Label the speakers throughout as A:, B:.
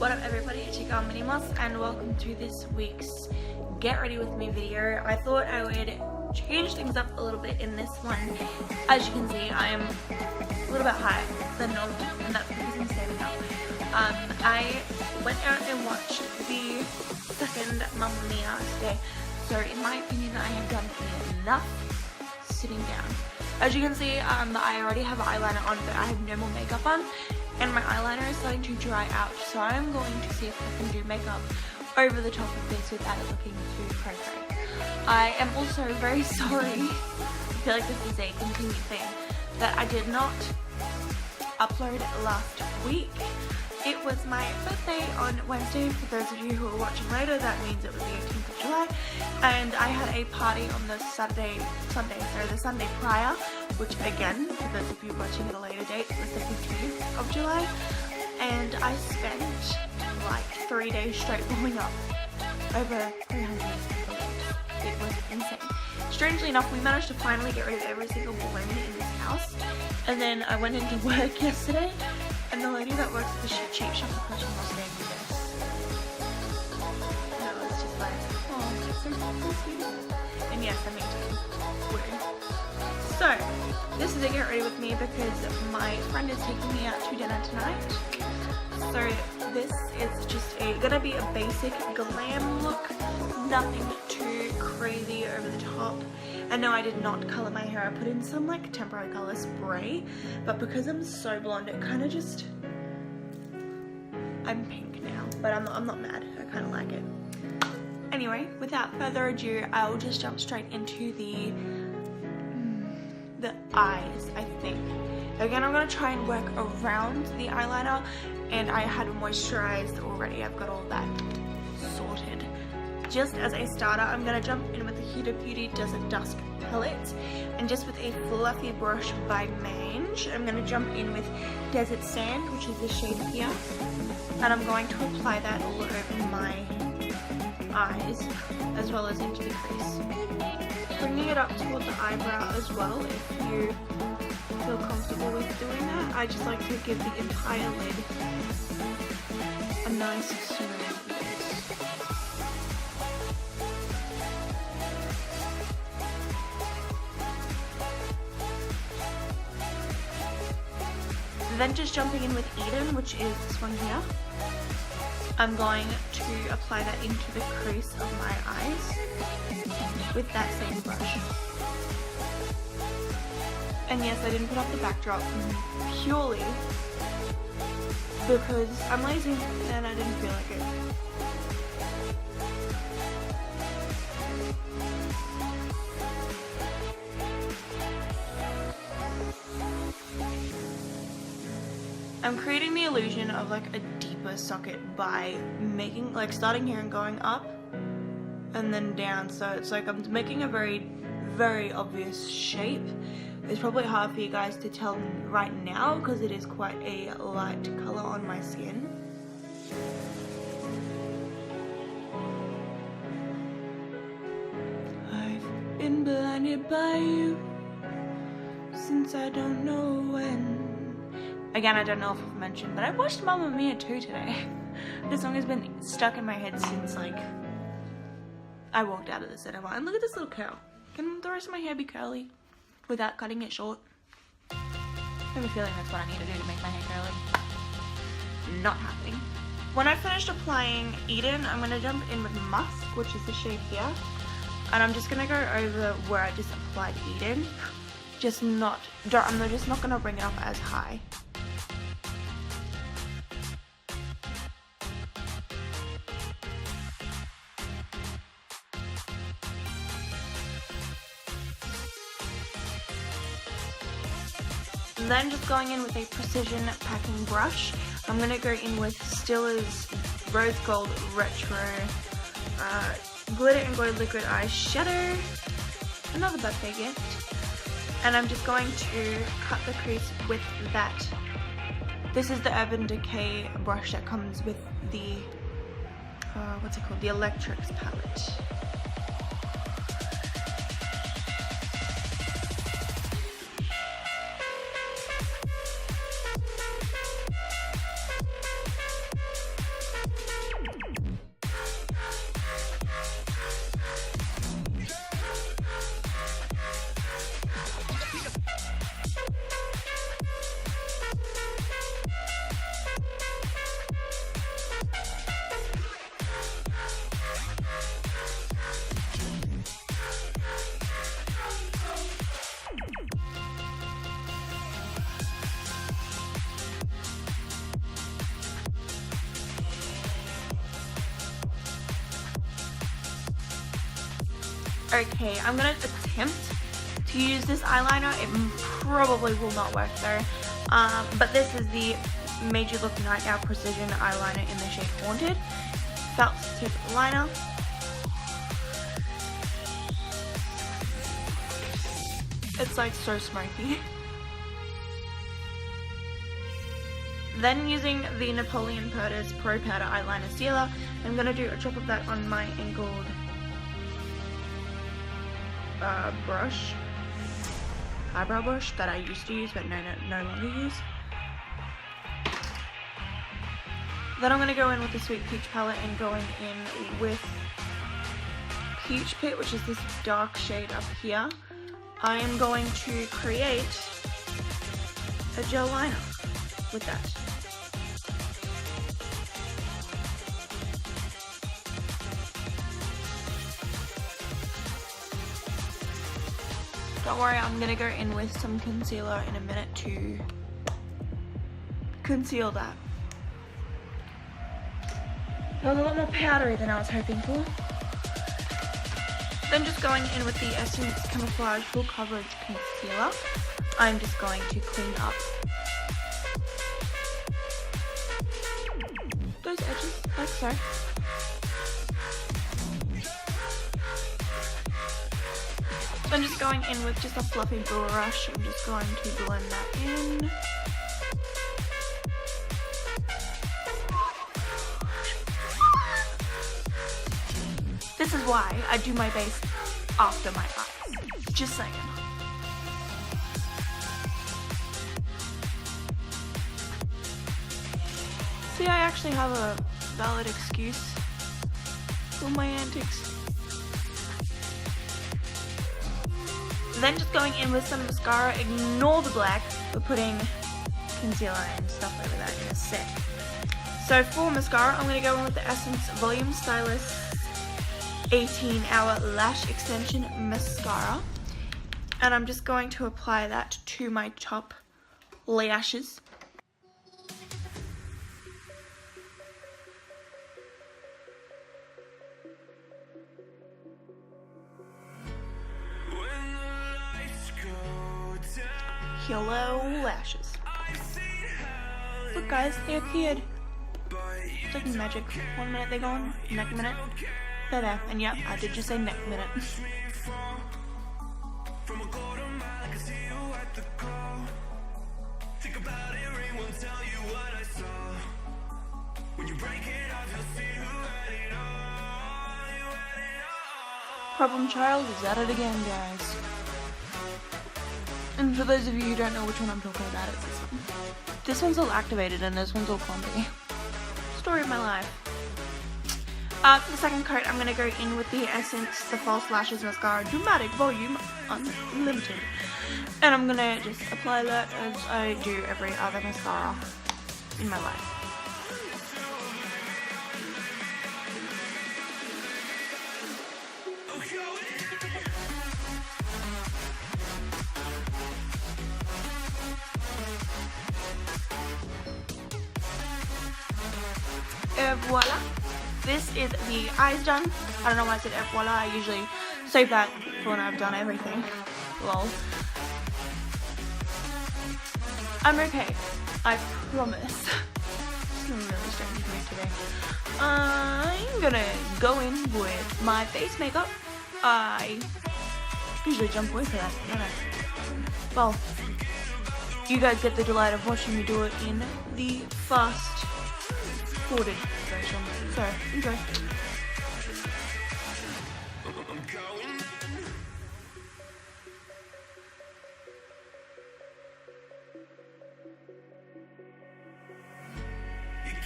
A: What up everybody, it's your girl Minimoss and welcome to this week's Get Ready With Me video. I thought I would change things up a little bit in this one. As you can see, I am a little bit higher than normal and that's because I'm standing up. I went out and watched the second Mamma Mia today, so in my opinion I have done enough sitting down. As you can see, I already have eyeliner on but I have no more makeup on. And my eyeliner is starting to dry out, so I'm going to see if I can do makeup over the top of this without it looking too cray-cray. I am also very sorry, I feel like this is a continued thing, that I did not upload last week. It was my birthday on Wednesday. For those of you who are watching later, that means it was the 18th of July. And I had a party on the the Sunday prior, which again, for those of you watching at a later date, was the 15th of July. And I spent like 3 days straight warming up over 300 balloons. It was insane. Strangely enough, we managed to finally get rid of every single balloon in this house. And then I went into work yesterday, and the lady that works at the cheap shop approaching was saying this. And I was just like, oh, so sweet. And yes, I mean weird. So, this is a Get Ready With Me because my friend is taking me out to dinner tonight. So this is just gonna be a basic glam look, nothing too crazy over the top. And no, I did not color my hair. I put in some like temporary color spray, but because I'm so blonde, it kind of just, I'm pink now, but I'm not mad. I kind of like it. Anyway, without further ado, I'll just jump straight into the eyes, I think. Again, I'm going to try and work around the eyeliner, and I had moisturized already. I've got all that sorted. Just as a starter, I'm going to jump in with the Huda Beauty Desert Dusk palette, and just with a fluffy brush by Mange, I'm going to jump in with Desert Sand, which is the shade here, and I'm going to apply that all over my eyes as well as into the crease. Bringing it up toward the eyebrow as well if you feel comfortable with doing that. I just like to give the entire lid a nice smooth base. Then just jumping in with Eden, which is this one here. I'm going to apply that into the crease of my eyes with that same brush. And yes, I didn't put up the backdrop purely because I'm lazy and I didn't feel like it. I'm creating the illusion of like a deeper socket by making, like starting here and going up and then down, so it's like I'm making a very, very obvious shape. It's probably hard for you guys to tell right now because it is quite a light color on my skin. I've been blinded by you since I don't know when. Again, I don't know if I've mentioned, but I watched Mamma Mia 2 today. This song has been stuck in my head since like I walked out of the cinema. And look at this little curl. Can the rest of my hair be curly without cutting it short? I have a feeling that's what I need to do to make my hair curly. Not happening. When I finished applying Eden, I'm going to jump in with Musk, which is the shade here. And I'm just going to go over where I just applied Eden. I'm just not going to bring it up as high. Then just going in with a precision packing brush. I'm going to go in with Stilla's Rose Gold Retro Glitter and Glow Liquid Eyeshadow. Another birthday gift. And I'm just going to cut the crease with that. This is the Urban Decay brush that comes with the, what's it called? The Electrics palette. Okay, I'm gonna attempt to use this eyeliner. It probably will not work though. But this is the Made You Look Night Owl Precision Eyeliner in the shade Haunted. Felt tip liner. It's like so smoky. Then using the Napoleon Purtis Pro Powder Eyeliner Sealer, I'm gonna do a drop of that on my angled eyebrow brush that I used to use but no longer use. Then I'm going to go in with the Sweet Peach palette and going in with Peach Pit, which is this dark shade up here. I am going to create a gel liner with that. Don't worry, I'm gonna go in with some concealer in a minute to conceal that. That was a lot more powdery than I was hoping for. Then just going in with the Essence Camouflage Full Coverage Concealer, I'm just going to clean up those edges, like so. I'm just going in with just a fluffy brush. I'm just going to blend that in. This is why I do my base after my eyes. Just saying. See, I actually have a valid excuse for my antics. Then just going in with some mascara. Ignore the black. We're putting concealer and stuff over that in a sec. So for mascara, I'm going to go in with the Essence Volume Stylist 18-Hour Lash Extension Mascara. And I'm just going to apply that to my top lashes. Hello, lashes. Look guys, they appeared. It's like magic. 1 minute they're gone, next minute they're there. And yep, I did just say next minute. Problem Child is at it again, guys. And for those of you who don't know which one I'm talking about, it's this one. This one's all activated and this one's all clumpy. Story of my life. For the second coat, I'm going to go in with the Essence The False Lashes Mascara Dramatic Volume Unlimited. And I'm going to just apply that as I do every other mascara in my life. Voila, this is the eyes done. I don't know why I said voila, I usually save that for when I've done everything. Lol. I'm okay. I promise. It's a really strange mood today. I'm gonna go in with my face makeup. I usually jump away for that, don't I? Well, you guys get the delight of watching me do it in the fast-forwarded version. So, enjoy.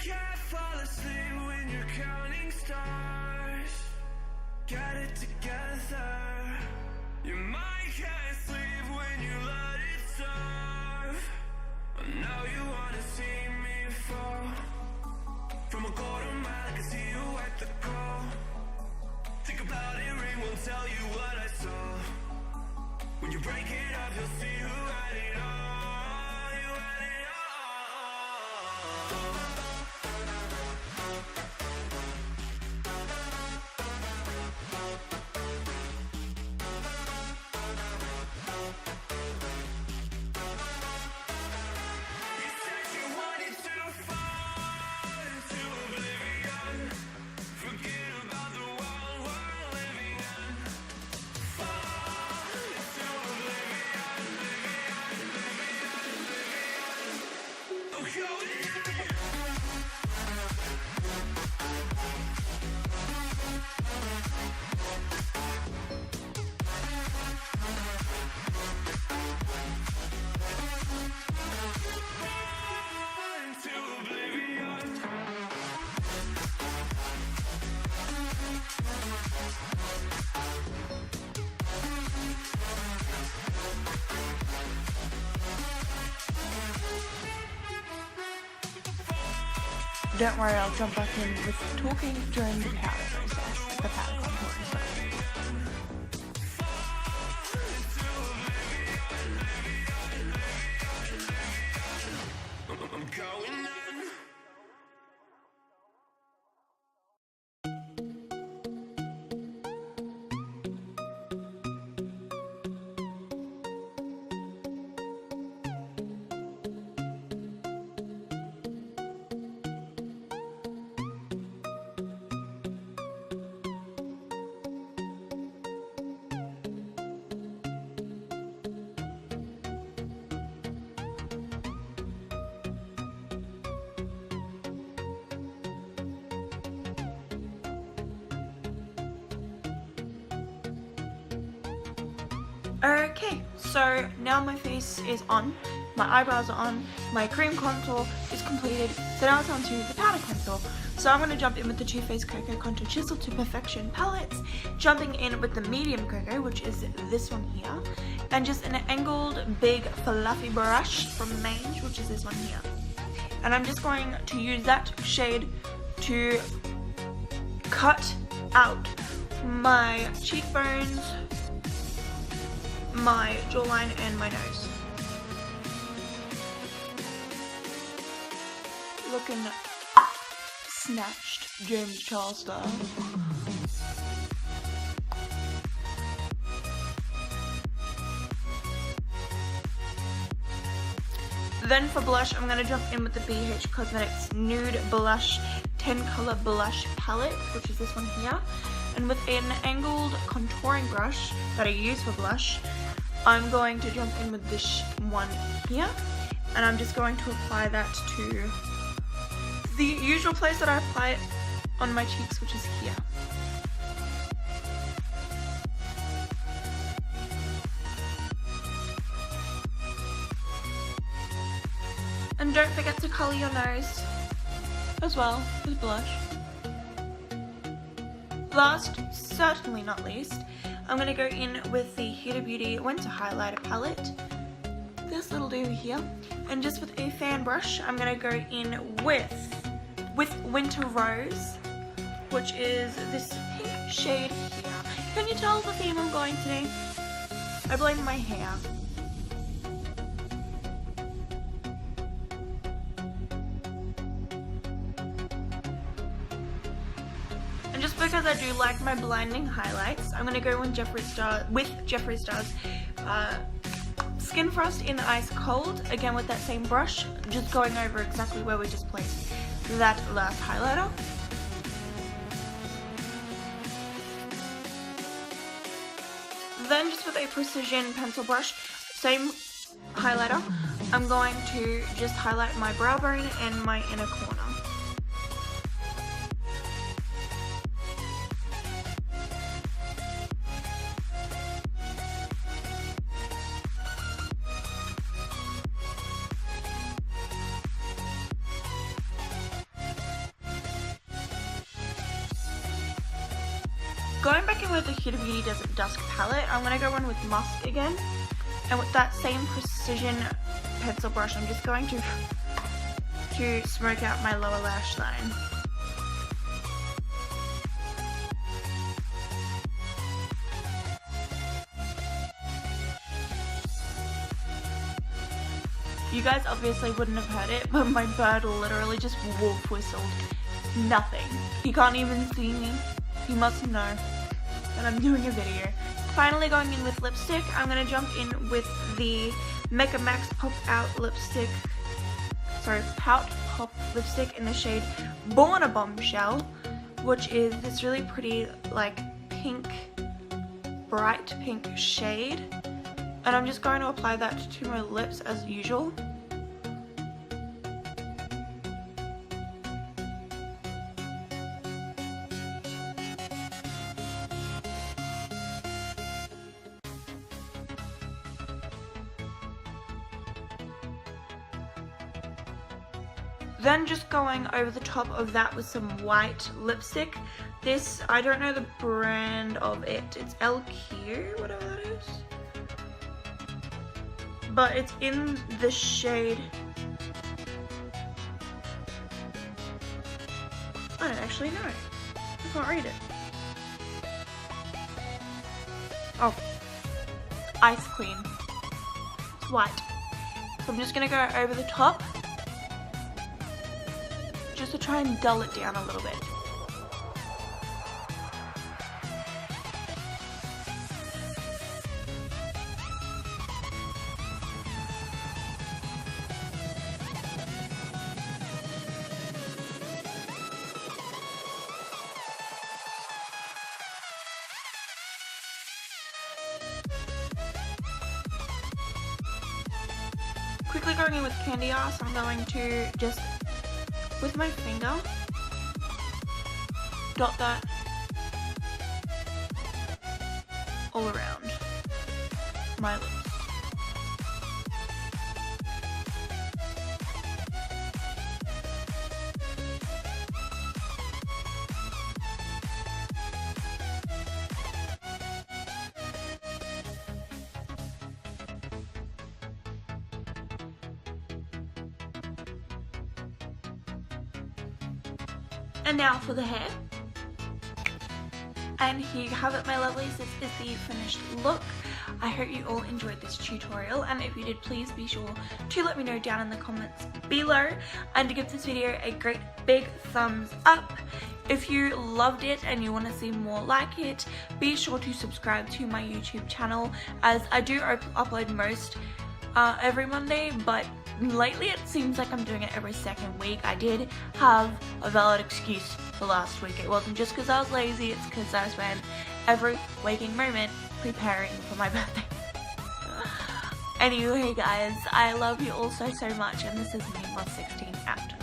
B: Can't fall asleep when you're counting stars. Get it together. Your mind can't sleep when you let it serve. Now you wanna see me fall. From a quarter mile, I can see you at the call. Think about it, ring won't tell you what I saw. When you break it up, you'll see who had it all. You had it all.
A: Don't worry, I'll jump back in with talking during the powder process, the powder contour process.
B: I'm going in.
A: Okay, so now my face is on, my eyebrows are on, my cream contour is completed, so now it's on to the powder contour. So I'm going to jump in with the Too Faced Cocoa Contour Chisel to Perfection palettes, jumping in with the medium cocoa, which is this one here, and just an angled big fluffy brush from Mange, which is this one here. And I'm just going to use that shade to cut out my cheekbones, my jawline, and my nose. Looking snatched, James Charles style. Then for blush, I'm going to jump in with the BH Cosmetics Nude Blush 10 Color Blush Palette, which is this one here. And with an angled contouring brush that I use for blush, I'm going to jump in with this one here. And I'm just going to apply that to the usual place that I apply it on my cheeks, which is here. And don't forget to colour your nose as well with blush. Last, certainly not least, I'm going to go in with the Huda Beauty Winter Highlighter Palette. This little dude here. And just with a fan brush, I'm going to go in with Winter Rose, which is this pink shade here. Can you tell the theme I'm going today? I blame my hair. And just because I do like my blinding highlights, I'm going to go with Jeffree Star's Skin Frost in Ice Cold, again with that same brush, just going over exactly where we just placed that last highlighter. Then just with a precision pencil brush, same highlighter, I'm going to just highlight my brow bone and my inner corner. Going back in with the Huda Beauty Desert Dusk palette, I'm going to go in with Musk again. And with that same precision pencil brush, I'm just going to smoke out my lower lash line. You guys obviously wouldn't have heard it, but my bird literally just wolf whistled. Nothing. He can't even see me. He must know that I'm doing a video. Finally going in with lipstick, I'm going to jump in with the Mega Max Pout Pop lipstick in the shade Born a Bombshell, which is this really pretty like pink, bright pink shade. And I'm just going to apply that to my lips as usual. Then just going over the top of that with some white lipstick. This, I don't know the brand of it. It's LQ, whatever that is. But it's in the shade. I don't actually know. I can't read it. Oh. Ice Queen. It's white. So I'm just going to go over the top, just to try and dull it down a little bit. Quickly going in with Candy Ass, I'm going to just, with my finger, dot that all around my lips. And now for the hair. And here you have it, my lovelies. This is the finished look. I hope you all enjoyed this tutorial, and if you did, please be sure to let me know down in the comments below and to give this video a great big thumbs up. If you loved it and you want to see more like it, be sure to subscribe to my YouTube channel, as I do upload most every Monday, but lately it seems like I'm doing it every second week. I did have a valid excuse for last week. It wasn't just because I was lazy, it's because I spent every waking moment preparing for my birthday. Anyway guys, I love you all so much, and this is me, Moss16 out.